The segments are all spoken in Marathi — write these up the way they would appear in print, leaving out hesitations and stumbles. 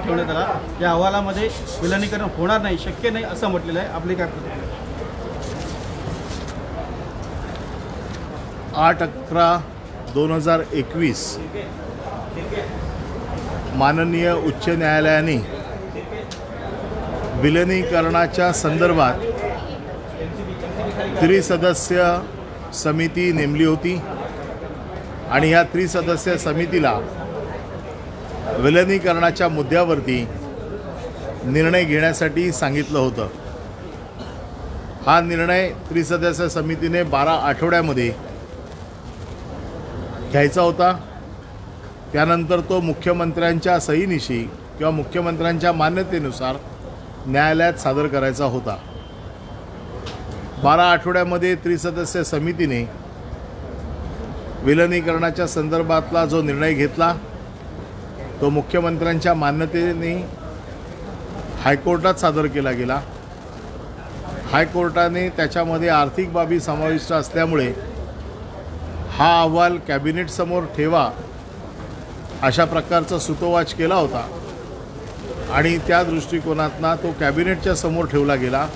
ठेवण्यात आला। या अहवालामध्ये विलिनीकरण होणार नाही, शक्य नाही असं म्हटलेलं आहे। आपली काय प्रतिक्रिया? 8/11/2021 माननीय उच्च न्यायालयाने विलिनीकरणाच्या संदर्भात त्रिसदस्य समिती नेमली होती आणि या त्रिसदस्य समितीला विलिनीकरणाच्या मुद्द्यावरती निर्णय घेण्यासाठी सांगितलं होतं। हा निर्णय त्रिसदस्य समितीने 12 आठवड्यामध्ये घ्यायचा होता। त्यानंतर तो मुख्यमंत्र्यांच्या सहीनिशी किंवा मुख्यमंत्र्यांच्या मान्यतेनुसार न्यायालयात सादर करायचा होता। 12 आठवड्यामध्ये त्रिसदस्य समितीने विलिनीकरणाच्या संदर्भातला जो निर्णय घेतला तो मुख्यमंत्र्यांच्या मान्यतेने हायकोर्टात सादर केला गेला। हायकोर्टाने त्याच्यामध्ये आर्थिक बाबी समाविष्ट असल्यामुळे हा अहवाल कॅबिनेटसमोर ठेवा अशा प्रकारचा सूतोवाच केला होता आणि त्या दृष्टिकोनातून तो कॅबिनेटच्या समोर ठेवला गेला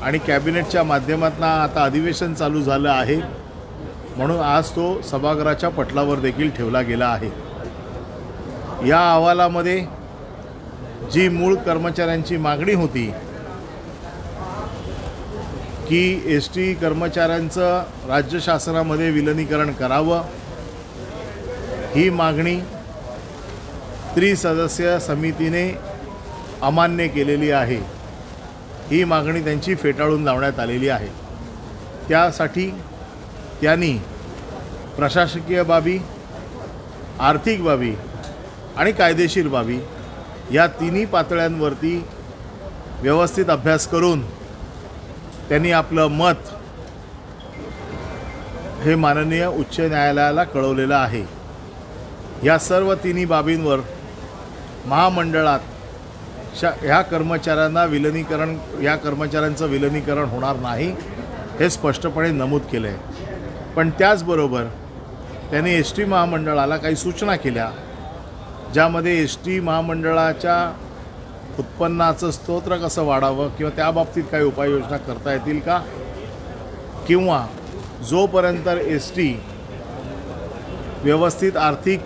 आणि कॅबिनेटच्या माध्यमातून आता अधिवेशन चालू झालं आहे म्हणून आज तो सभागृहाच्या पटलावर देखील ठेवला गेला आहे। या अहवालामध्ये जी मूळ कर्मचाऱ्यांची मागणी होती की एसटी कर्मचाऱ्यांचं राज्य शासनामध्ये विलिनीकरण करावं, ही मागणी त्रिसदस्य समितीने अमान्य केलेली आहे। ही मागणी त्यांची फेटाळून लावण्यात आलेली आहे। त्यासाठी त्यांनी प्रशासकीय बाबी, आर्थिक बाबी आणि कायदेशीर बाबी या तिन्ही पातळ्यांवरती व्यवस्थित अभ्यास करून त्यांनी आपलं मत हे माननीय उच्च न्यायालयाला कळवलेलं आहे। या सर्व तिन्ही बाबींवर महामंडळात ह्या कर्मचाऱ्यांचं विलिनीकरण होणार नाही हे स्पष्टपणे नमूद केलं आहे। पण त्याचबरोबर त्यांनी एस टी महामंडळाला काही सूचना केल्या ज्यामध्ये एस टी महामंडळाच्या उत्पन्नाचं स्तोत्र कसं वाढावं किंवा त्या बाबतीत काही उपाययोजना करता येतील का, किंवा जोपर्यंत एस टी व्यवस्थित आर्थिक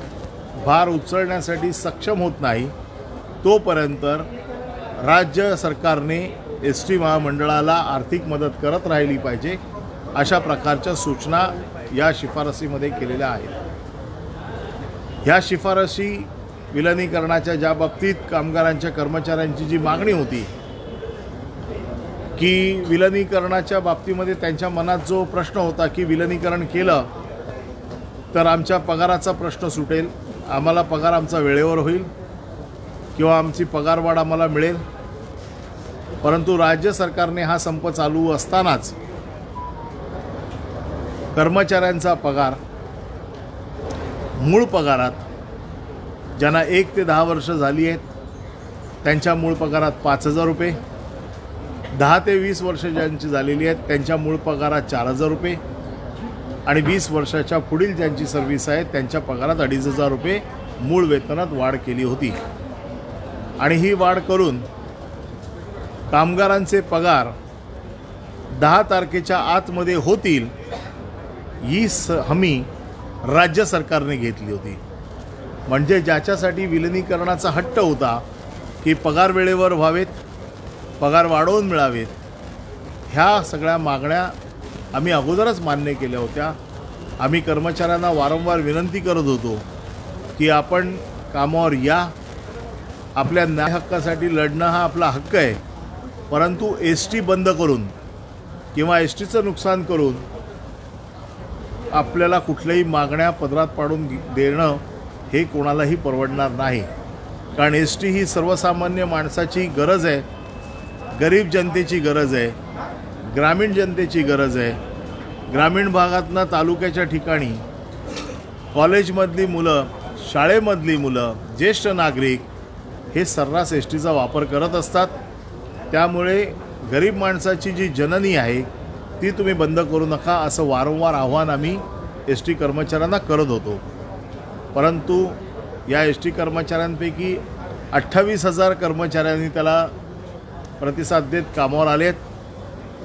भार उचलण्यासाठी सक्षम होत नाही तोपर्यंत राज्य सरकारने एस टी महामंडळाला आर्थिक मदत करत राहिली पाहिजे अशा प्रकारच्या सूचना या शिफारसीमध्ये केलेल्या आहेत। ह्या शिफारसी विलिनीकरणाच्या ज्या बाबतीत कामगारांच्या कर्मचाऱ्यांची जी मागणी होती की विलिनीकरणाच्या बाबतीमध्ये त्यांच्या मनात जो प्रश्न होता की विलिनीकरण केलं तर आमच्या पगाराचा प्रश्न सुटेल, आम्हाला पगार आमचा वेळेवर होईल किंवा आमची पगारवाढ आम्हाला मिळेल, परंतु राज्य सरकारने हा संप चालू असतानाच कर्मचाऱ्यांचा पगार मूळ पगारात ज्यांना 1 ते 10 वर्ष झाली आहेत त्यांच्या मूळ पगारात 5,000 रुपये, 10 ते 20 वर्ष ज्यांची झालेली आहेत त्यांच्या मूळ पगारात 4,000 रुपये आणि 20 वर्षाच्या पुढील ज्यांची सर्व्हिस आहे त्यांच्या पगारात 2,500 रुपये मूळ वेतनात वाढ केली होती। आणि ही वाढ करून कामगारांचे पगार 10 तारखेच्या आतमध्ये होतील ही हमी राज्य सरकारने घेतली होती। म्हणजे ज्याच्यासाठी विलिनीकरणाचा हट्ट होता की पगार वेळेवर व्हावेत, पगार वाढवून मिळावेत, ह्या सगळ्या मागण्या आम्ही अगोदरच मान्य केल्या होत्या। आम्ही कर्मचाऱ्यांना वारंवार विनंती करत होतो की आपण कामावर या, आपल्या न्याय हक्कासाठी लढणं हा आपला हक्क आहे, परंतु एस टी बंद करून किंवा एस टीचं नुकसान करून आपल्याला कुठल्याही मागण्या पदरात पाडून देणं हे कोणालाही परवडणार नाही। कारण एस टी ही सर्वसामान्य माणसाची गरज आहे, गरीब जनतेची गरज आहे, ग्रामीण जनतेची गरज आहे। ग्रामीण भागातनं तालुक्याच्या ठिकाणी कॉलेजमधली मुलं, शाळेमधली मुलं, ज्येष्ठ नागरिक हे सर्रास एस टीचा वापर करत असतात। त्यामुळे गरीब माणसाची जी जननी आहे ती तुम्ही बंद करू नका असं वारंवार आव्हान आम्ही एस टी कर्मचाऱ्यांना करत होतो। परंतु या एस टी कर्मचाऱ्यांपैकी 28,000 कर्मचाऱ्यांनी त्याला प्रतिसाद देत कामावर आलेत.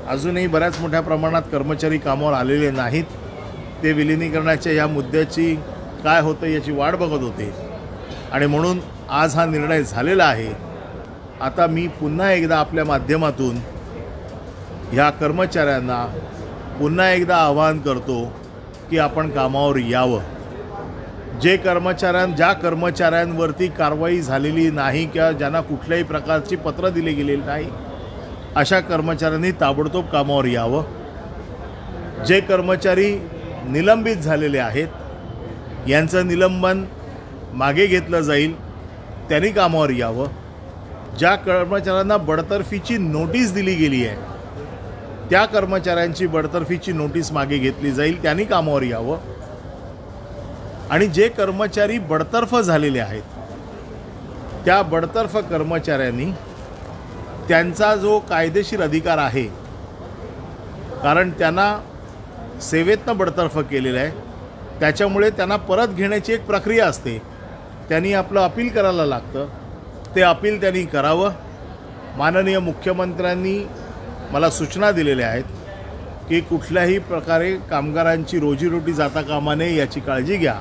अजूनही बऱ्याच मोठ्या प्रमाणात कर्मचारी कामावर आलेले नाहीत. ते विलिनीकरणाच्या या मुद्द्याची काय होतं याची वाट बघत होते आणि म्हणून आज हा निर्णय झालेला आहे. आता मी पुन्हा एकदा आपल्या माध्यमातून ह्या कर्मचाऱ्यांना पुन्हा एकदा आवाहन करतो की आपण कामावर यावं. ज्या कर्मचाऱ्यांवरती कारवाई झालेली नाही किंवा ज्यांना कुठल्याही प्रकारची पत्र दिली गेलेली नाही अशा कर्मचाऱ्यांनी ताबडतोब कामावर यावं. जे कर्मचारी निलंबित झालेले आहेत यांचं निलंबन मागे घेतलं जाईल, त्यांनी कामावर यावं. ज्या कर्मचाऱ्यांना बडतर्फीची नोटीस दिली गेली आहे त्या कर्मचाऱ्यांची बडतर्फीची नोटीस मागे घेतली जाईल, त्यांनी कामावर यावं. आणि जे कर्मचारी बडतर्फ झालेले आहेत त्या बडतर्फ कर्मचाऱ्यांनी त्यांचा जो कायदेशीर अधिकार आहे, कारण त्यांना सेवेतनं बडतर्फ केलेलं आहे, त्याच्यामुळे त्यांना परत घेण्याची एक प्रक्रिया असते. त्यांनी आपलं अपील करायला लागतं. ते अपील त्यांनी करावं. माननीय मुख्यमंत्र्यांनी मला सूचना दिलेल्या आहेत की कुठल्याही प्रकारे कामगारांची रोजीरोटी जाता कामा नये याची काळजी घ्या.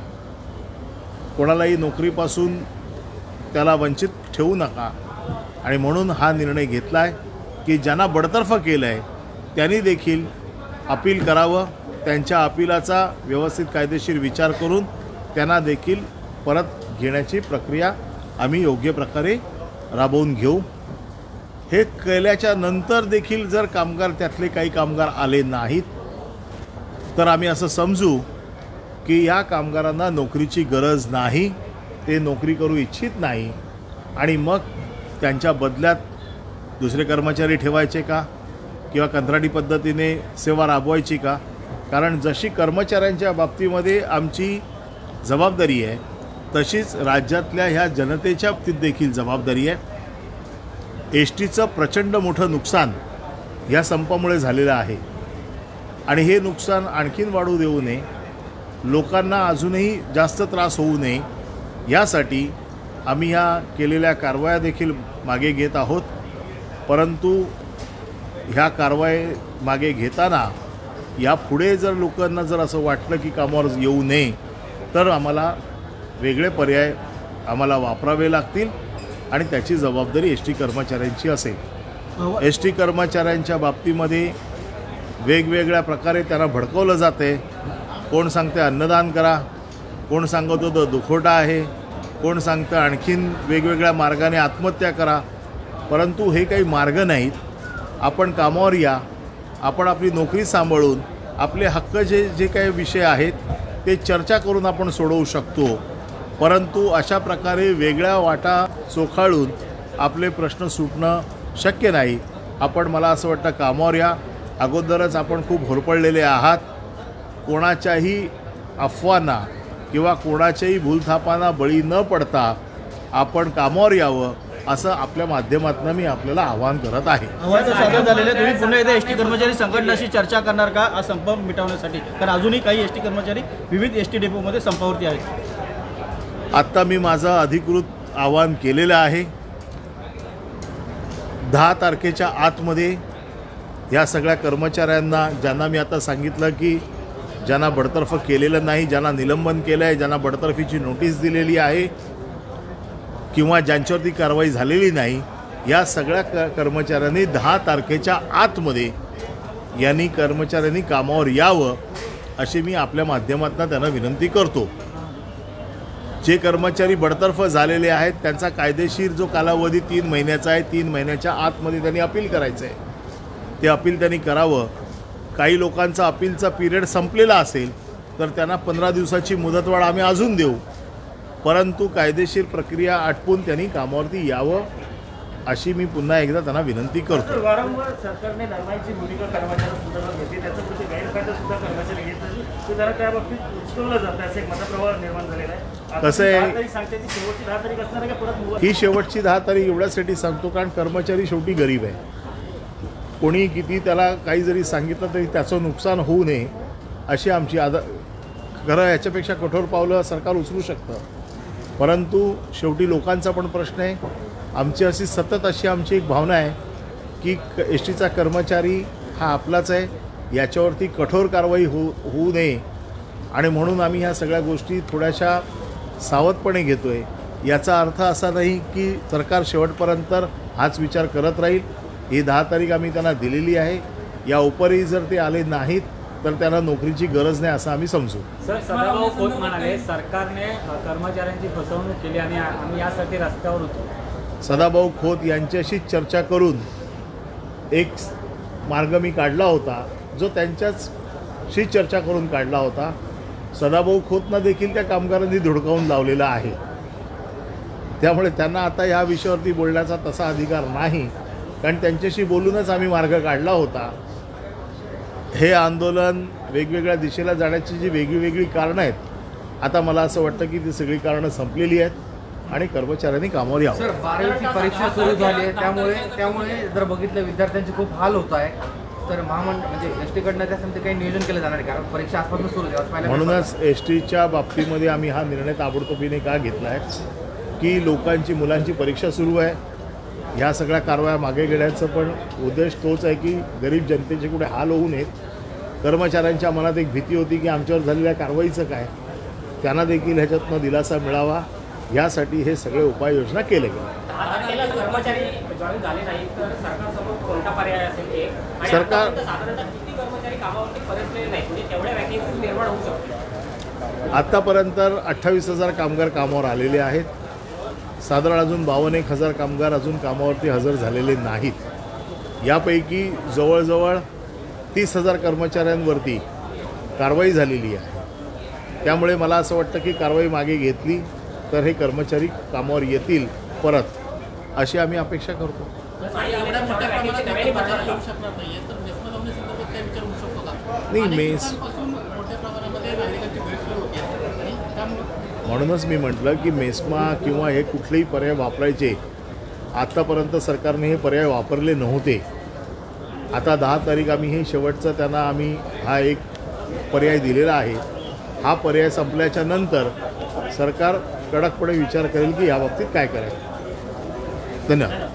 कोणालाही नोकरीपासून त्याला वंचित ठेवू नका. आणि म्हणून हा निर्णय घेतला आहे की ज्यांना बडतर्फ केलं आहे त्यांनी देखील अपील करावं. त्यांच्या अपिलाचा व्यवस्थित कायदेशीर विचार करून त्यांना देखील परत घेण्याची प्रक्रिया आम्ही योग्य प्रकारे राबवून घेऊ. हे केल्याच्या नंतर देखील जर कामगार त्यातले काही कामगार आले नाहीत तर आम्ही असं समजू की या कामगारांना नोकरीची गरज नाही, ते नोकरी करू इच्छित नाही आणि मग त्यांच्या बदल्यात दुसरे कर्मचारी ठेवायचे का किंवा कंत्राटी पद्धतीने सेवा राबवायची का. कारण जशी कर्मचाऱ्यांच्या बाबतीमध्ये आमची जबाबदारी आहे तशीच राज्यातल्या ह्या जनतेच्या बाबतीत देखील जबाबदारी आहे. एस टीचं प्रचंड मोठं नुकसान या संपामुळे झालेलं आहे आणि हे नुकसान आणखीन वाढू देऊ नये, लोकांना अजूनही जास्त त्रास होऊ नये यासाठी आम्ही ह्या केलेल्या कारवाया देखील मागे घेत आहोत. परंतु ह्या कारवाई मागे घेताना यापुढे जर लोकांना जर असं वाटलं की कामावर येऊ नये तर आम्हाला वेगळे पर्याय आम्हाला वापरावे लागतील आणि त्याची जबाबदारी एस टी कर्मचाऱ्यांची असेल. एस टी कर्मचाऱ्यांच्या बाबतीमध्ये वेगवेगळ्या प्रकारे त्यांना भडकवलं जाते. कोण सांगते अन्नदान करा, कोण सांगत होतं दुखवटा आहे, कोण सांगतं आणखीन वेगवेगळ्या मार्गाने आत्महत्या करा. परंतु हे काही मार्ग नाहीत. आपण कामावर या, आपण आपली नोकरी सांभाळून आपले हक्क जे काही विषय आहेत ते चर्चा करून आपण सोडवू शकतो. परंतु अशा प्रकारे वेगळ्या वाटा चोखाळून आपले प्रश्न सुटणं शक्य नाही. आपण मला असं वाटतं कामावर या. अगोदरच आपण खूप होरपळलेले आहात. कोणाच्याही अफवांना किंवा कोणाच्याही भूलथापांना बळी न पडता आपण कामावर यावं असं आपल्या माध्यमातून मी आपल्याला आवाहन करत आहे. आव्हान सादर झालेलं आहे. तुम्ही पुन्हा एकदा एस टी कर्मचारी संघटनाशी चर्चा करणार का हा संप मिटवण्यासाठी? कारण अजूनही काही एस टी कर्मचारी विविध एस टी डेपोमध्ये संपावरती आहेत. आत्ता मी माझं अधिकृत आवाहन केलेलं आहे. 10 तारखेच्या आतमध्ये या सगळ्या कर्मचाऱ्यांना, ज्यांना मी आता सांगितलं की ज्यांना बडतर्फ केलेलं नाही, ज्यांना निलंबन केलं आहे, ज्यांना बडतर्फीची नोटीस दिलेली आहे किंवा ज्यांच्यावरती कारवाई झालेली नाही, या सगळ्या कर्मचाऱ्यांनी 10 तारखेच्या आतमध्ये यांनी कर्मचाऱ्यांनी कामावर यावं अशी मी आपल्या माध्यमातून त्यांना विनंती करतो. जे कर्मचारी बडतर्फ झालेले आहेत त्यांचा कायदेशीर जो कालावधी 3 महिन्याचा आहे, 3 महिन्याच्या आतमध्ये त्यांनी अपील करायचं आहे. ते अपील त्यांनी करावं. काही लोकांचा अपीलचा पिरियड संपलेला असेल तर त्यांना 15 दिवसाची मुदतवाढ आम्ही अजून देऊ. परंतु कायदेशीर प्रक्रिया आटपून त्यांनी कामावरती यावं अशी मी पुन्हा एकदा त्यांना विनंती करतो. वारंवार सरकारने धर्माची भूमिका कर्मचाऱ्यांसंदर्भात घेतली, त्याचा पुढे गैरफायदा सुद्धा कर्मचारी घेत नाही. ते जरा त्या बाबतीत उचलवलं जातं, असं एक मतप्रवाह निर्माण झालेला आहे. कसं आहे, सांगते ती शेवटची 10 तारीख असणार आहे का परत? ही शेवटची 10 तारीख एवढ्यासाठी सांगतो कारण कर्मचारी शेवटी गरीब आहे. कोणी किती त्याला काही जरी सांगितलं तरी त्याचं नुकसान होऊ नये अशी आमची खरं याच्यापेक्षा कठोर पावलं सरकार उचलू शकतं. परंतु शेवटी लोकांचा पण प्रश्न आहे. आमची सतत अशी आमची एक भावना आहे की एस टीचा कर्मचारी हा आपलाच आहे, याच्यावरती कठोर कारवाई होऊ नये आणि म्हणून आम्ही ह्या सगळ्या गोष्टी थोड्याशा सावधपणे घेतो आहे. याचा अर्थ असा नाही की सरकार शेवटपर्यंत हाच विचार करत राहील. ही 10 तारीख आम्ही त्यांना दिलेली आहे. या उपरही जर ते आले नाहीत तर त्यांना नोकरीची गरज नाही असं आम्ही समजू. सर, सदाभाऊ खोत म्हणाले सरकारने कर्मचाऱ्यांची फसवणूक केली आणि आम्ही यासाठी रस्त्यावर होतो. सदाभाऊ खोत यांच्याशीच चर्चा करून एक मार्ग मी काढला होता, जो त्यांच्याशी चर्चा करून काढला होता. सदाभाऊ खोतना देखील त्या कामगारांनी धुडकावून लावलेला आहे. त्यामुळे त्यांना आता ह्या विषयावरती बोलण्याचा तसा अधिकार नाही, कारण त्यांच्याशी बोलूनच आम्ही मार्ग काढला होता. हे आंदोलन वेगवेगळ्या दिशेला जाण्याची जी वेगळी कारणं आहेत, आता मला असं वाटतं की ती सगळी कारणं संपलेली आहेत आणि कर्मचाऱ्यांनी कामावर यावं. सर, 12वीची परीक्षा सुरू झाली आहे, त्यामुळे जर बघितलं विद्यार्थ्यांचे खूप हाल होत आहे. तर म्हणजे एस टीकडनं त्यासाठी काही नियोजन केलं जाणार आहे, कारण परीक्षा आजपासून सुरू झाली. म्हणूनच एस टीच्या बाबतीमध्ये आम्ही हा निर्णय ताबडतोबीने का घेतला आहे की लोकांची मुलांची परीक्षा सुरू आहे. ह्या सगळ्या कारवाया मागे घेण्याचा पण उद्देश तोच आहे की गरीब जनतेचे कुठे हाल होऊ नयेत. कर्मचाऱ्यांच्या मनात एक भीती होती की आमच्यावर झालेल्या कारवाईचं काय, त्यांना देखील ह्याच्यातनं दिलासा मिळावा यासाठी हे सगळे उपाययोजना केले गेले. कर्मचारी जॉईन झाले नाही तर सरकारसमोर कोणता पर्याय असेल? सरकार किती कर्मचारी कामावरती परतलेले नाही, म्हणजे तेवढ्या वॅकन्सी निर्माण होऊ शकते? आत्तापर्यंत 28,000 कामगार कामावर आलेले आहेत. साधारण अजून 52,000 कामगार अजून कामावरती हजर झालेले नाहीत. यापैकी जवळजवळ 30,000 कर्मचाऱ्यांवरती कारवाई झालेली आहे. त्यामुळे मला असं वाटतं की कारवाई मागे घेतली तर हे कर्मचारी कामावर येतील परत, अशी आम्ही अपेक्षा करतो. नाही, मेस म्हणूनच मी म्हटलं की मेस्मा किंवा हे कुठलेही पर्याय वापरायचे, आत्तापर्यंत सरकारने हे पर्याय वापरले नव्हते. आता 10 तारीख आम्ही हे शेवटचं त्यांना आम्ही हा एक पर्याय दिलेला आहे. हा पर्याय संपल्याच्या नंतर सरकार कडकपणे विचार करेल की याबाबतीत काय करायचं. धन्यवाद.